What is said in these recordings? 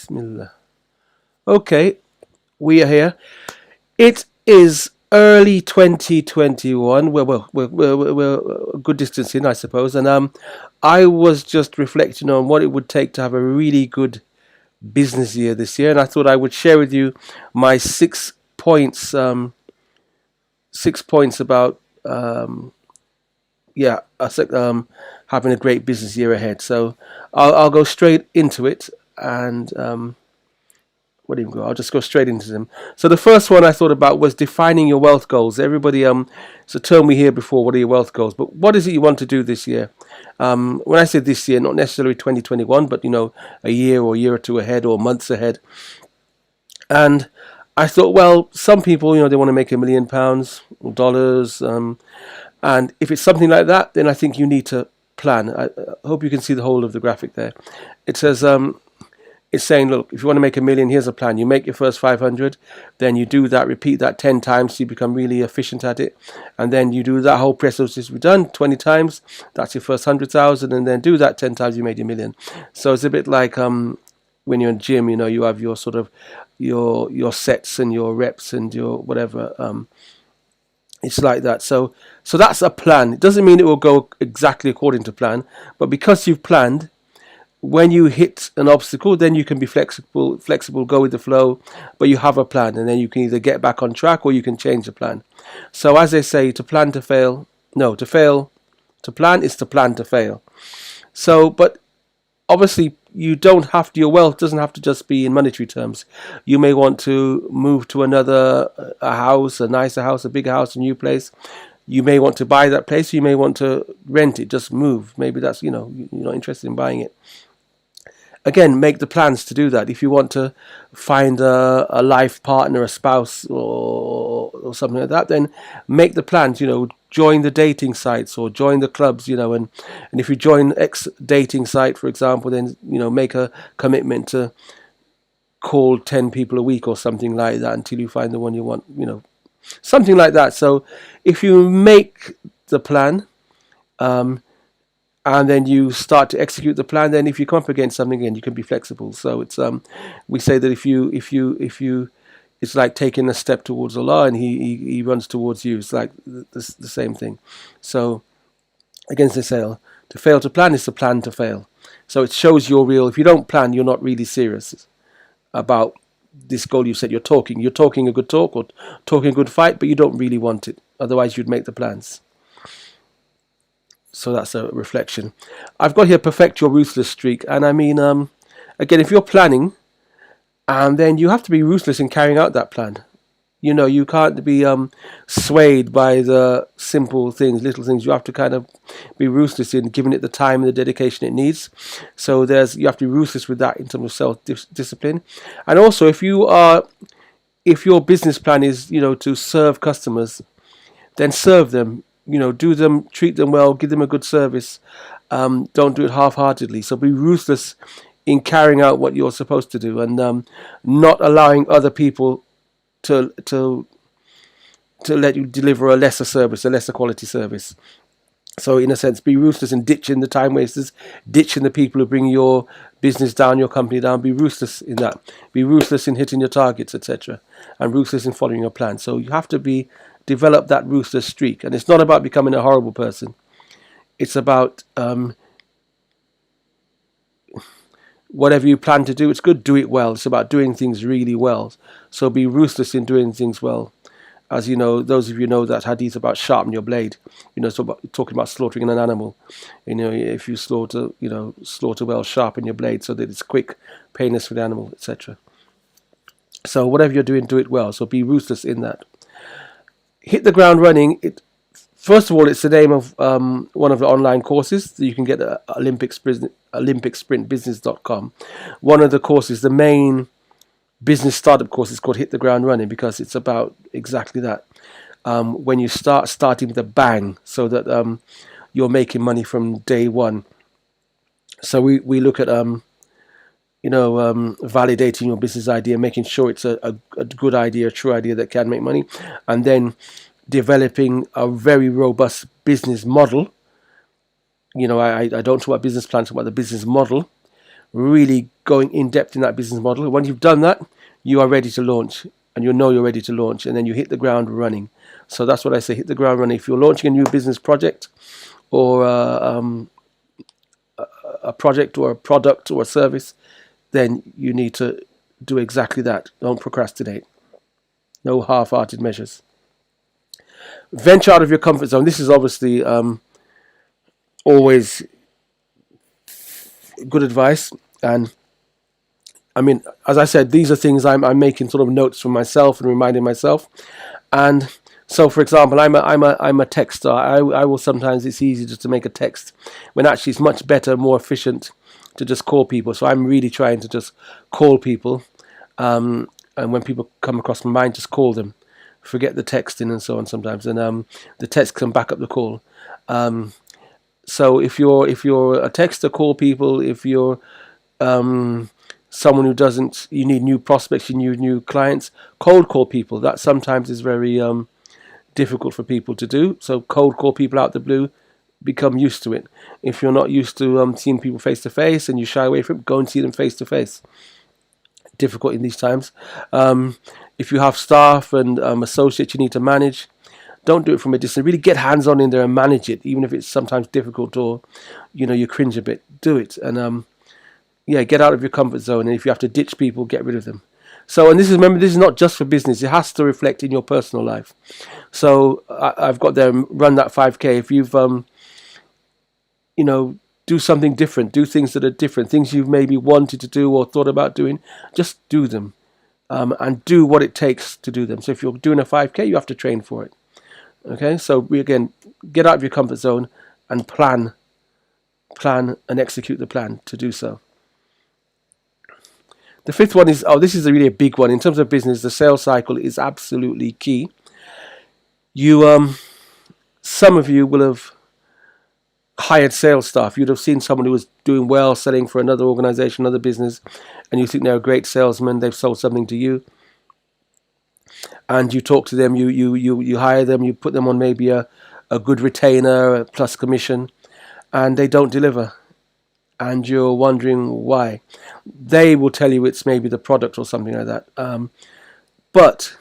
Bismillah. Okay, we are here. It is early 2021. We're a good distance in, I suppose. And I was just reflecting on what it would take to have a really good business year this year, and I thought I would share with you my 6 points. 6 points about yeah, having a great business year ahead. So I'll go straight into it, and what even go? I'll just go straight into them. So the first one I thought about was defining your wealth goals. Everybody, it's a term we hear before. What are your wealth goals? But what is it you want to do this year? When I say this year, not necessarily 2021, but a year or year or two ahead or months ahead. And I thought, well, some people, they want to make £1 million or dollars, and if it's something like that, then I think you need to plan. I hope you can see the whole of the graphic there. It says, it's saying, look, if you want to make 1 million, here's a plan. You make your first 500, then you do that, repeat that 10 times, so you become really efficient at it. And then you do that whole process we've done 20 times, that's your first 100,000, and then do that 10 times, you made your million. So it's a bit like when you're in gym, you have your sort of your sets and your reps and your whatever. It's like that. So that's a plan. It doesn't mean it will go exactly according to plan, but because you've planned, when you hit an obstacle, then you can be flexible, go with the flow, but you have a plan, and then you can either get back on track or you can change the plan. So as they say, to plan to fail, no, to fail, to plan is to plan to fail. So, but obviously you don't have to, your wealth doesn't have to just be in monetary terms. You may want to move to a house, a nicer house, a bigger house, a new place. You may want to buy that place. You may want to rent it, just move. Maybe that's, you're not interested in buying it. Again, make the plans to do that. If you want to find a life partner, a spouse, or something like that, then make the plans. Join the dating sites or join the clubs. And if you join X dating site, for example, then make a commitment to call 10 people a week or something like that until you find the one you want. Something like that. So if you make the plan, and then you start to execute the plan, then if you come up against something again, you can be flexible. So it's we say that if you it's like taking a step towards Allah and he runs towards you. It's like the same thing. So against the sale, to fail to plan is to plan to fail. So it shows you're real. If you don't plan, you're not really serious about this goal you set. You're talking a good talk or talking a good fight, but you don't really want it. Otherwise you'd make the plans. So that's a reflection. I've got here perfect your ruthless streak. And I mean, again, if you're planning, and then you have to be ruthless in carrying out that plan. You can't be swayed by the simple things, little things. You have to kind of be ruthless in giving it the time and the dedication it needs. So you have to be ruthless with that in terms of self-discipline. And also, if your business plan is, to serve customers, then serve them. Do them, treat them well, give them a good service. Don't do it half-heartedly. So be ruthless in carrying out what you're supposed to do, and not allowing other people to let you deliver a lesser service, a lesser quality service. So in a sense, be ruthless in ditching the time wasters, ditching the people who bring your business down, your company down. Be ruthless in that. Be ruthless in hitting your targets, etc., and ruthless in following your plan. So you have to develop that ruthless streak. And it's not about becoming a horrible person. It's about whatever you plan to do, it's good, do it well. It's about doing things really well. So be ruthless in doing things well. As you know, those of you know that hadith about sharpen your blade. So talking about slaughtering an animal. If you slaughter well, sharpen your blade so that it's quick, painless for the animal, etc. So whatever you're doing, do it well. So be ruthless in that. Hit the ground running. First of all, it's the name of one of the online courses that you can get at olympicsprintbusiness.com. One of the courses, the main business startup course, is called Hit the Ground Running, because it's about exactly that. When you starting with a bang, so that you're making money from day one. So we look at validating your business idea, making sure it's a good idea, a true idea that can make money, and then developing a very robust business model. I don't talk about business plan, I talk about the business model, really going in depth in that business model. When you've done that, you are ready to launch, and you know you're ready to launch, and then you hit the ground running. So that's what I say: hit the ground running. If you're launching a new business project, or a project, or a product, or a service, then you need to do exactly that. Don't procrastinate. No half-hearted measures. Venture out of your comfort zone. This is obviously always good advice. And I mean, as I said, these are things I'm making sort of notes for myself and reminding myself. And so, for example, I'm a texter. I will sometimes, it's easy just to make a text when actually it's much better, more efficient to just call people. So I'm really trying to just call people. And when people come across my mind, just call them. Forget the texting and so on sometimes. And the text can back up the call. So if you're a texter, call people. If you're someone who doesn't, you need new prospects, you need new clients, cold call people. That sometimes is very difficult for people to do. So cold call people out the blue, become used to it. If you're not used to seeing people face to face and you shy away from it, go and see them face to face. Difficult in these times. If you have staff and associates you need to manage, don't do it from a distance. Really get hands on in there and manage it, even if it's sometimes difficult or you cringe a bit. Do it and get out of your comfort zone. And if you have to ditch people, get rid of them. So, and remember, this is not just for business. It has to reflect in your personal life. So I've got there, run that 5K. If you've do something different, do things that are different, things you've maybe wanted to do or thought about doing, just do them. And do what it takes to do them. So if you're doing a 5K, you have to train for it. Okay, so get out of your comfort zone and plan and execute the plan to do so. The fifth one is, this is really a big one. In terms of business, the sales cycle is absolutely key. Some of you will have hired sales staff. You'd have seen someone who was doing well, selling for another organization, another business, and you think they're a great salesman, they've sold something to you. And you talk to them, you hire them, you put them on maybe a good retainer plus commission, and they don't deliver. And you're wondering why. They will tell you it's maybe the product or something like that. But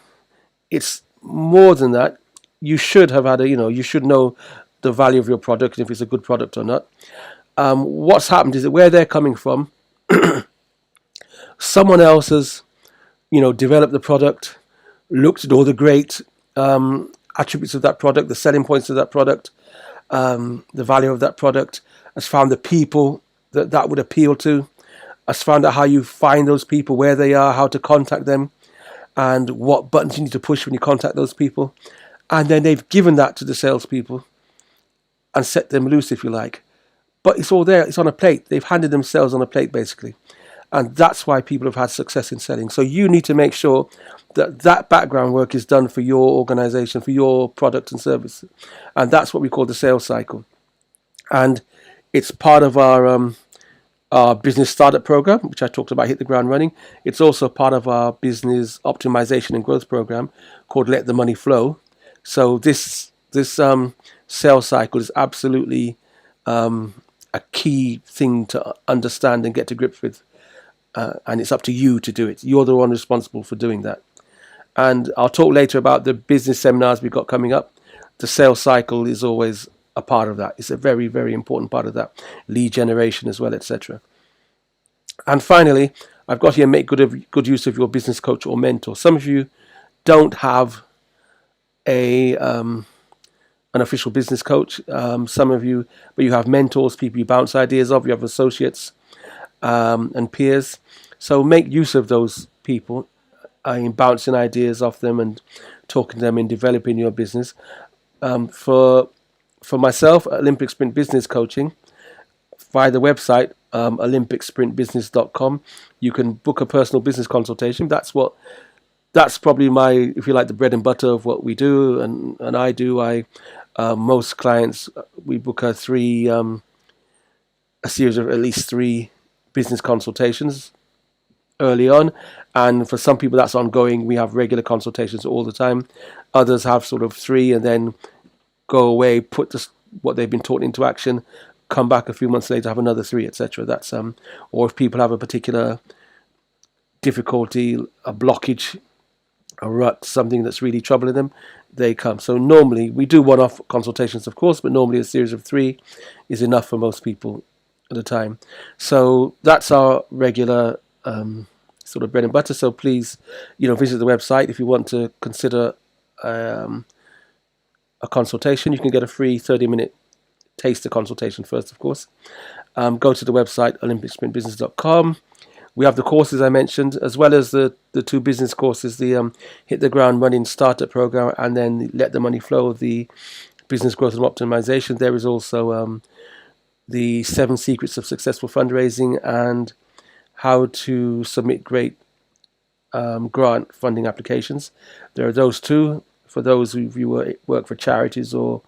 it's more than that. You should have had you should know the value of your product, if it's a good product or not. What's happened is that where they're coming from, someone else has, developed the product, looked at all the great attributes of that product, the selling points of that product, the value of that product, has found the people that would appeal to, has found out how you find those people, where they are, how to contact them, and what buttons you need to push when you contact those people. And then they've given that to the salespeople and set them loose, if you like. But it's all there. It's on a plate. They've handed themselves on a plate, basically. And that's why people have had success in selling. So you need to make sure that background work is done for your organization, for your product and service. And that's what we call the sales cycle. And it's part of our business startup program, which I talked about, Hit the Ground Running. It's also part of our business optimization and growth program called Let the Money Flow. So this sales cycle is absolutely a key thing to understand and get to grips with. And it's up to you to do it. You're the one responsible for doing that. And I'll talk later about the business seminars we've got coming up. The sales cycle is always a part of that. It's a very, very important part of that. Lead generation as well, etc. And finally, I've got here, make good use of your business coach or mentor. Some of you don't have an official business coach. Some of you, but you have mentors, people you bounce ideas off. You have associates and peers. So make use of those people in bouncing ideas off them and talking to them in developing your business. For myself, Olympic Sprint Business Coaching, via the website, olympicsprintbusiness.com, you can book a personal business consultation. That's probably my, if you like, the bread and butter of what we do, and I do. Most clients, we book a series of at least 3 business consultations early on, and for some people that's ongoing. We have regular consultations all the time. Others have sort of 3 and then go away, put what they've been taught into action, come back a few months later, have another 3, etc. That's or if people have a particular difficulty, a blockage, a rut, something that's really troubling them, they come. So normally we do one-off consultations, of course, but normally a series of 3 is enough for most people at a time. So that's our regular sort of bread and butter. So please, visit the website if you want to consider a consultation. You can get a free 30-minute taster consultation first, of course. Go to the website olympicsprintbusiness.com. We have the courses I mentioned, as well as the 2 business courses, the Hit the Ground Running Startup Program, and then Let the Money Flow, the Business Growth and Optimization. There is also the 7 Secrets of Successful Fundraising and how to submit great grant funding applications. There are those 2 for those of you who work for charities or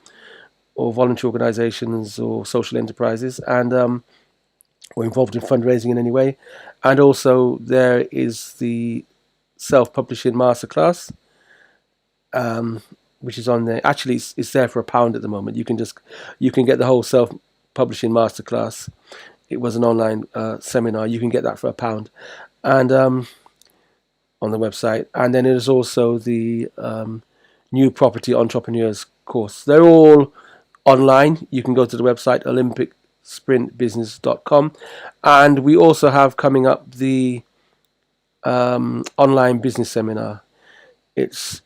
voluntary organizations or social enterprises, and or involved in fundraising in any way. And also there is the self-publishing masterclass, which is on there. Actually, it's there for £1 at the moment. You can get the whole self-publishing masterclass. It was an online seminar. You can get that for £1, and on the website. And then there's also the New Property Entrepreneurs course. They're all online. You can go to the website olympicsprintbusiness.com, and we also have coming up the online business seminar. It's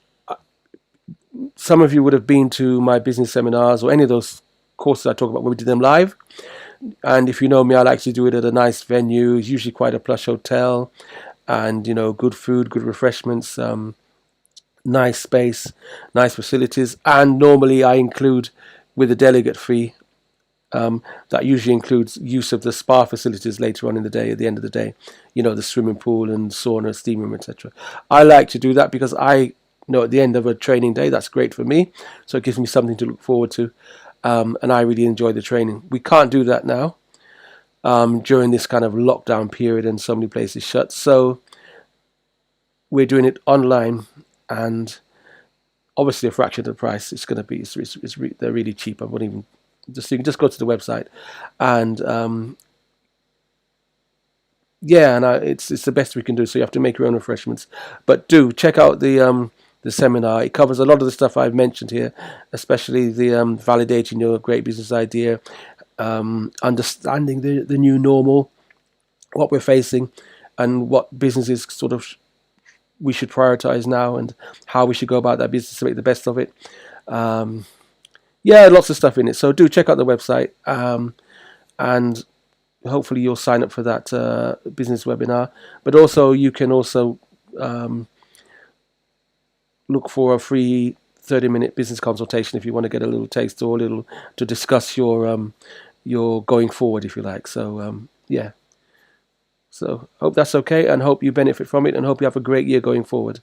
some of you would have been to my business seminars or any of those courses I talk about when we did them live. And if you know me, I like to do it at a nice venue. It's usually quite a plush hotel, and good food, good refreshments, nice space, nice facilities. And normally I include, with a delegate fee, that usually includes use of the spa facilities later on in the day, at the end of the day, the swimming pool and sauna, steam room, etc. I like to do that because I know at the end of a training day, that's great for me. So it gives me something to look forward to. And I really enjoy the training. We can't do that now during this kind of lockdown period and so many places shut. So we're doing it online, and obviously a fraction of the price. It's going to be, they're really cheap. I wouldn't even, you can just go to the website, and it's the best we can do. So you have to make your own refreshments, but do check out the seminar. It covers a lot of the stuff I've mentioned here, especially the validating your great business idea, understanding the new normal, what we're facing, and what businesses sort of we should prioritize now, and how we should go about that business to make the best of it. Lots of stuff in it. So do check out the website, and hopefully you'll sign up for that business webinar. But also you can also look for a free 30-minute business consultation if you want to get a little taste or a little to discuss your going forward, if you like. So So hope that's okay, and hope you benefit from it, and hope you have a great year going forward.